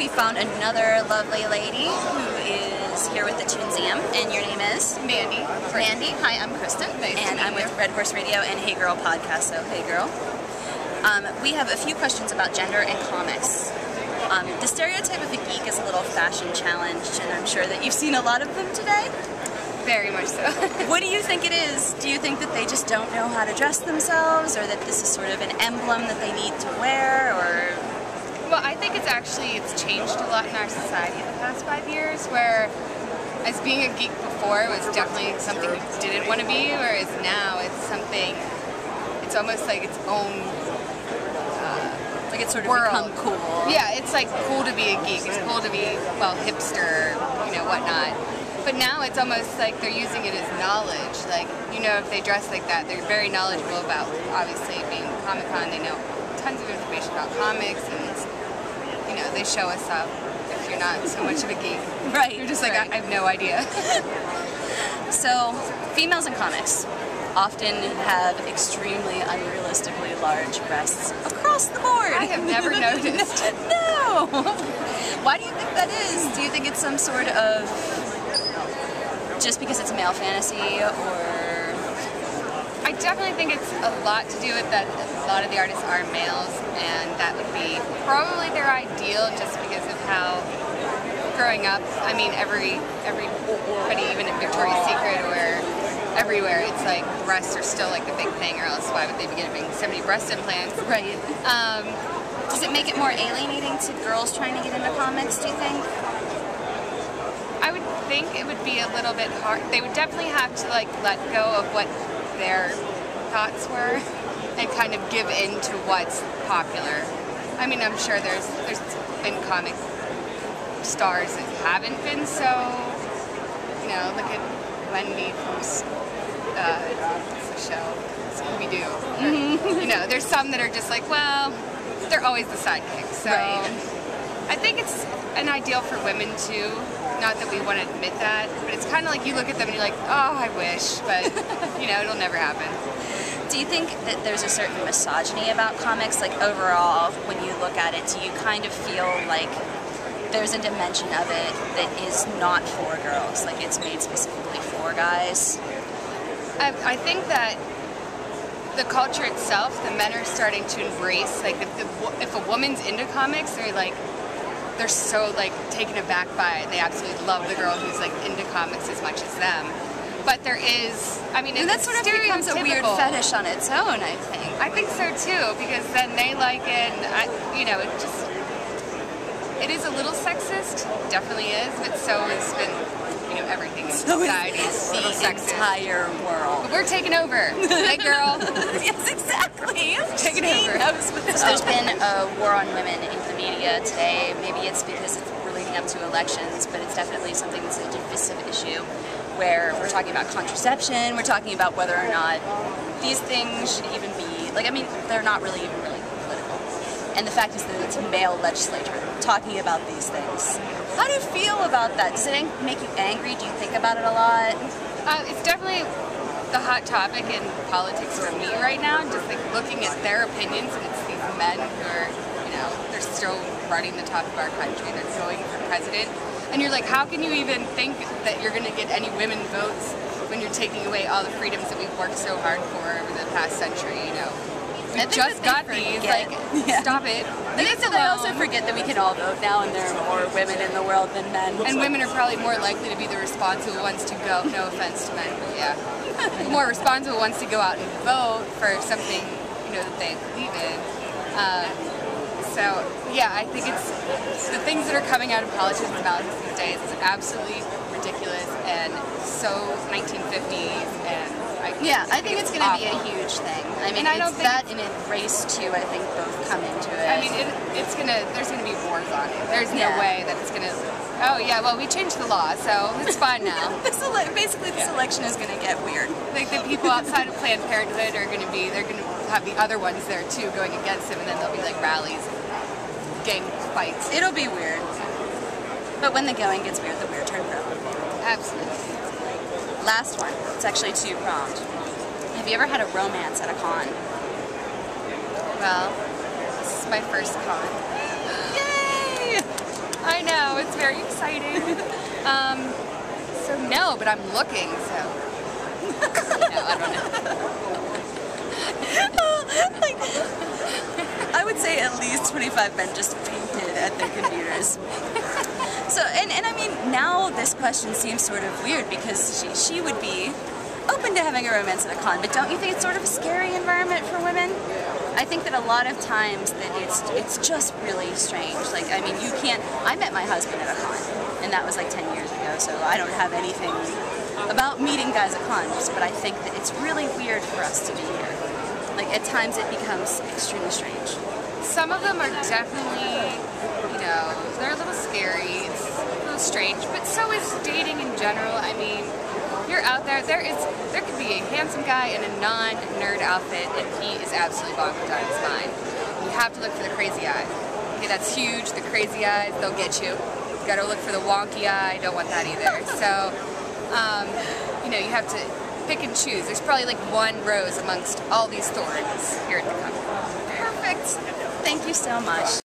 we found another lovely lady who is here with the Toonseum, and your name is? Mandy. Mandy. Hi, I'm Kristin, and I'm with Red Horse Radio and Hey Girl podcast, so hey girl. We have a few questions about gender and comics. The stereotype of a geek is a little fashion challenged, and I'm sure that you've seen a lot of them today. Very much so. What do you think it is? Do you think that they just don't know how to dress themselves, or that this is sort of an emblem that they need to wear, or? Well, I think it's changed a lot in our society in the past 5 years, where as being a geek before was definitely something you didn't want to be, whereas now it's something, it's almost like its own like it's sort of world. Become cool. Yeah, it's like cool to be a geek. It's cool to be, well, hipster, whatnot. But now it's almost like they're using it as knowledge. Like, if they dress like that, they're very knowledgeable about, obviously, being Comic-Con. They know tons of information about comics, and, they show us up if you're not so much of a geek. Right. You're just like, I have no idea. So, females in comics often have extremely unrealistically large breasts across the board. I have never noticed. No! Why do you think that is? Do you think it's some sort of... just because it's male fantasy, or? I definitely think it's a lot to do with that a lot of the artists are males, and that would be probably their ideal just because of how growing up, I mean, everybody, even in Victoria's Secret or everywhere, it's like breasts are still like the big thing, or else why would they be getting so many breast implants? Right. Does it make it more alienating to girls trying to get into comics, do you think? I would think it would be a little bit hard. They would definitely have to let go of what their thoughts were and kind of give in to what's popular. I mean, I'm sure there's been comic stars that haven't been so, look at Mandy from what's the show? Scooby-Doo. Mm-hmm. There's some that are just like, well, they're always the sidekick. So right. I think it's an ideal for women too. Not that we want to admit that, but it's kind of like you look at them and you're like, oh, I wish, but, it'll never happen. Do you think that there's a certain misogyny about comics? Like, overall, when you look at it, do you kind of feel like there's a dimension of it that is not for girls? Like, it's made specifically for guys? I think that the culture itself, the men are starting to embrace, like, if a woman's into comics, they're so taken aback by it. They absolutely love the girl who's into comics as much as them. But there is, and that sort of becomes a weird fetish on its own, I think. I think so too, because then they like it, and it is a little sexist, definitely is, but so has been, everything in society is a little sexist. The entire world. But we're taking over. Hey, girl. Yes, exactly. Taking over. So there's been a war on women in the media today. Maybe it's because we're leading up to elections, but it's definitely something that's a divisive issue, where we're talking about contraception, we're talking about whether or not these things should even be, they're not really even political. And the fact is that it's a male legislature talking about these things. How do you feel about that? Does it make you angry? Do you think about it a lot? It's definitely the hot topic in politics for me right now, just looking at their opinions, and it's these men who are, they're still running the top of our country, they're going for president, and you're like, how can you even think that you're going to get any women votes when you're taking away all the freedoms that we've worked so hard for over the past century, We just got these, stop it. I think they also forget that we can all vote now, and there are more women in the world than men. And women are probably more likely to be the responsible ones to go, no offense to men, but yeah, more responsible ones to go out and vote for something, that they believe in. So, yeah, I think it's, the things that are coming out of politics and politics these days is absolutely ridiculous and so 1950s, and I think it's going to be a huge thing. And I don't think that and in race too, I think both come into it. There's going to be wars on it. There's no way that it's going to, oh yeah, well, we changed the law, so it's fine now. Basically, this election is going to get weird. Like, the people outside of Planned Parenthood are going to have the other ones there too going against him, and then there'll be rallies, gang fights. It'll be weird. But when the going gets weird, the weird turn pro. Absolutely. Last one. It's actually two-pronged. Have you ever had a romance at a con? Well, this is my first con. Yay! I know, it's very exciting. So no, but I'm looking, so. I don't know. Like, I would say at least 25 men just painted at their computers. So, and I mean, now this question seems sort of weird because she would be open to having a romance at a con, but don't you think it's sort of a scary environment for women? I think that a lot of times that it's just really strange. Like, I mean, you can't. I met my husband at a con, and that was like 10 years ago, so I don't have anything about meeting guys at cons, but I think that it's really weird for us to be here. Like, at times it becomes extremely strange. Some of them are definitely, they're a little scary, it's a little strange, but so is dating in general. I mean, you're out there, there could be a handsome guy in a non-nerd outfit, and he is absolutely bonkers out of his mind. You have to look for the crazy eye. Okay, that's huge, the crazy eyes, they'll get you. You gotta look for the wonky eye, don't want that either. So, you have to pick and choose. There's probably like one rose amongst all these thorns here at the company. Perfect. Thank you so much.